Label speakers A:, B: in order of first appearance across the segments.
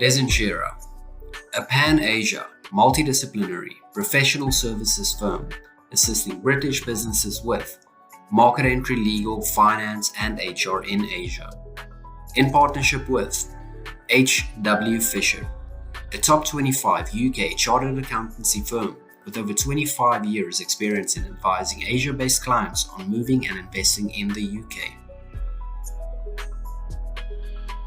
A: Dezan Shira, a pan-Asia, multidisciplinary professional services firm assisting British businesses with market entry, legal, finance, and HR in Asia. In partnership with H.W. Fisher, a top 25 UK chartered accountancy firm with over 25 years experience in advising Asia-based clients on moving and investing in the UK.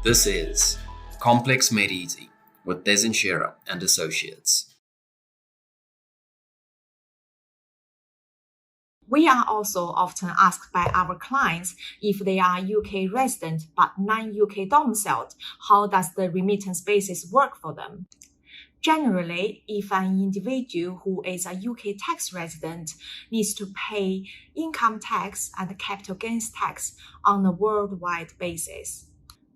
A: This is Complex Made Easy with Dezan Shira and Associates.
B: We are also often asked by our clients if they are UK resident but non-UK domiciled, how does the remittance basis work for them? Generally, if an individual who is a UK tax resident needs to pay income tax and capital gains tax on a worldwide basis.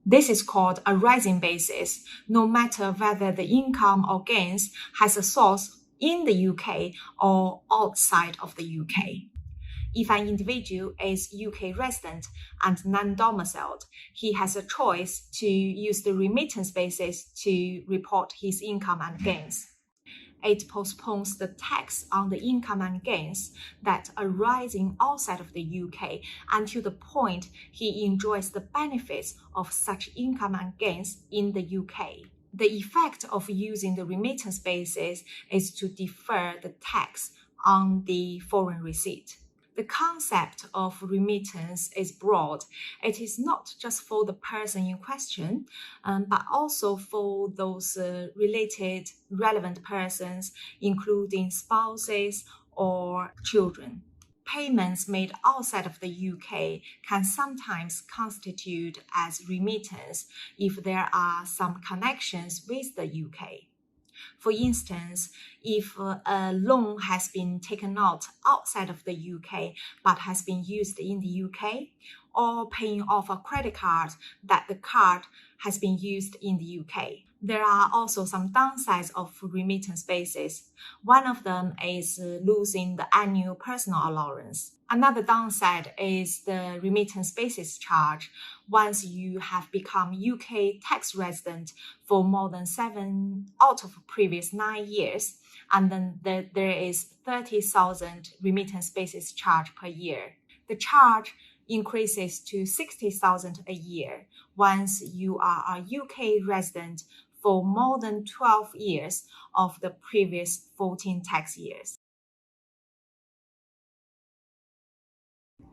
B: This is called a rising basis, no matter whether the income or gains has a source in the UK or outside of the UK. If an individual is UK resident and non-domiciled, he has a choice to use the remittance basis to report his income and gains. It postpones the tax on the income and gains that are arising outside of the UK until the point he enjoys the benefits of such income and gains in the UK. The effect of using the remittance basis is to defer the tax on the foreign receipt. The concept of remittance is broad. It is not just for the person in question, but also for those related relevant persons, including spouses or children. Payments made outside of the UK can sometimes constitute as remittance if there are some connections with the UK. For instance, if a loan has been taken out outside of the UK but has been used in the UK, or paying off a credit card that the card has been used in the UK. There are also some downsides of remittance basis. One of them is losing the annual personal allowance. Another downside is the remittance basis charge once you have become UK tax resident for more than 7 out of previous 9 years, and then there is 30,000 remittance basis charge per year. The charge increases to 60,000 a year once you are a UK resident for more than 12 years of the previous 14 tax years.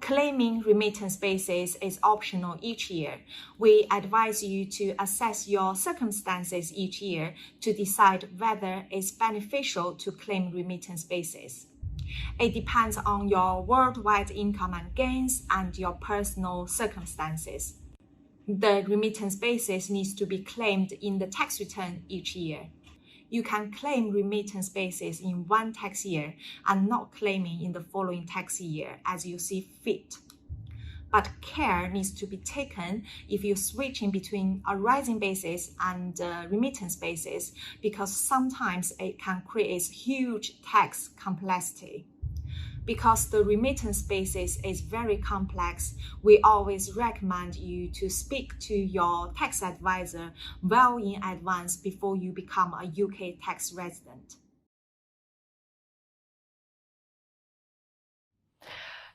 B: Claiming remittance basis is optional each year. We advise you to assess your circumstances each year to decide whether it's beneficial to claim remittance basis. It depends on your worldwide income and gains and your personal circumstances. The remittance basis needs to be claimed in the tax return each year. You can claim remittance basis in one tax year and not claiming in the following tax year as you see fit. But care needs to be taken if you're switching between a rising basis and remittance basis, because sometimes it can create huge tax complexity. Because the remittance basis is very complex, we always recommend you to speak to your tax advisor well in advance before you become a UK tax resident.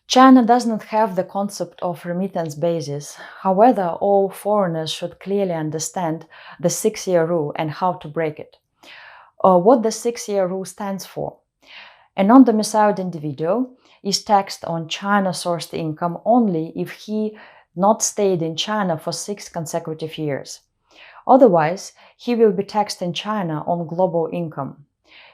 C: China does not have the concept of remittance basis. However, all foreigners should clearly understand the 6-year rule and how to break it. What the 6-year rule stands for. A non-domiciled individual is taxed on China-sourced income only if he not stayed in China for 6 consecutive years. Otherwise, he will be taxed in China on global income.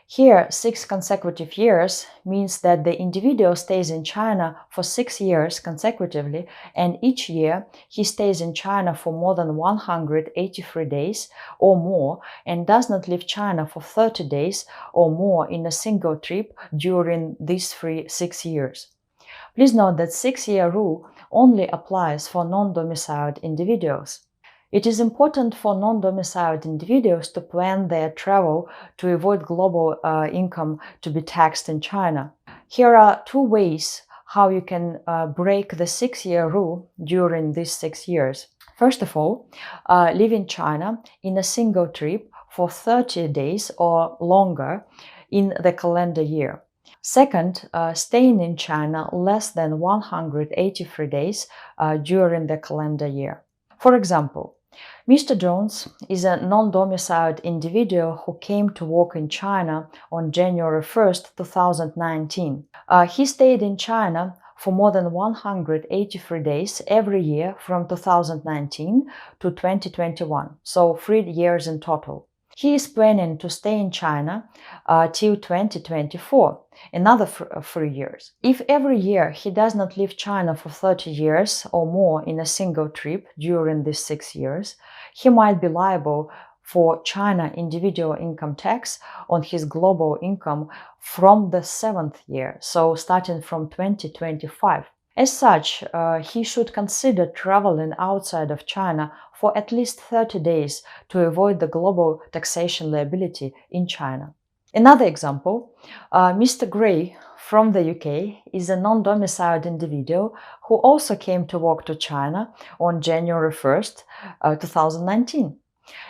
C: Here, 6 consecutive years means that the individual stays in China for 6 years consecutively, and each year he stays in China for more than 183 days or more and does not leave China for 30 days or more in a single trip during these 6 years. Please note that 6-year rule only applies for non-domiciled individuals. It is important for non-domiciled individuals to plan their travel to avoid global income to be taxed in China. Here are 2 ways how you can break the 6-year rule during these 6 years. First of all, live in China in a single trip for 30 days or longer in the calendar year. Second, staying in China less than 183 days during the calendar year. For example, Mr. Jones is a non-domiciled individual who came to work in China on January 1st, 2019. He stayed in China for more than 183 days every year from 2019 to 2021, so 3 years in total. He is planning to stay in China till 2024, another 3 years. If every year he does not leave China for 30 years or more in a single trip during these 6 years, he might be liable for China individual income tax on his global income from the 7th year, so starting from 2025. As such, he should consider traveling outside of China for at least 30 days to avoid the global taxation liability in China. Another example, Mr. Gray from the UK is a non-domiciled individual who also came to work to China on January 1st, 2019.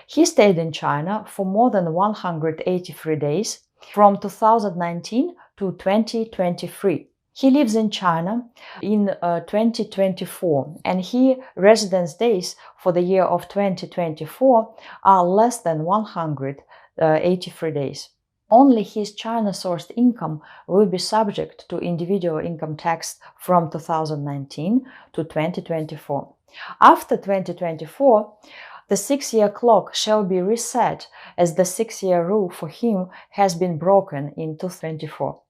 C: He stayed in China for more than 183 days from 2019 to 2023. He lives in China in 2024, and his residence days for the year of 2024 are less than 183 days. Only his China-sourced income will be subject to individual income tax from 2019 to 2024. After 2024, the 6-year clock shall be reset as the 6-year rule for him has been broken in 2024.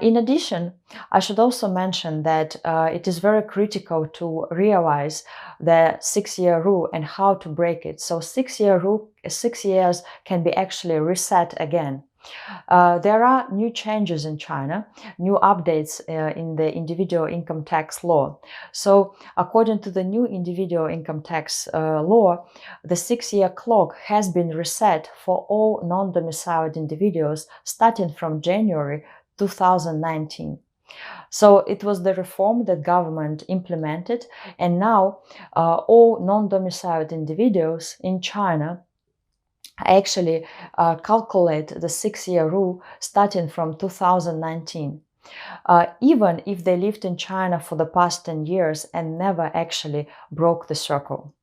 C: In addition, I should also mention that it is very critical to realize the 6-year rule and how to break it. So 6-year rule, 6 years can be actually reset again. There are new changes in China, new updates in the individual income tax law. So according to the new individual income tax law, the 6-year clock has been reset for all non-domiciled individuals starting from January 2019. So it was the reform that government implemented, and now all non-domiciled individuals in China actually calculate the 6-year rule starting from 2019. Even if they lived in China for the past 10 years and never actually broke the circle.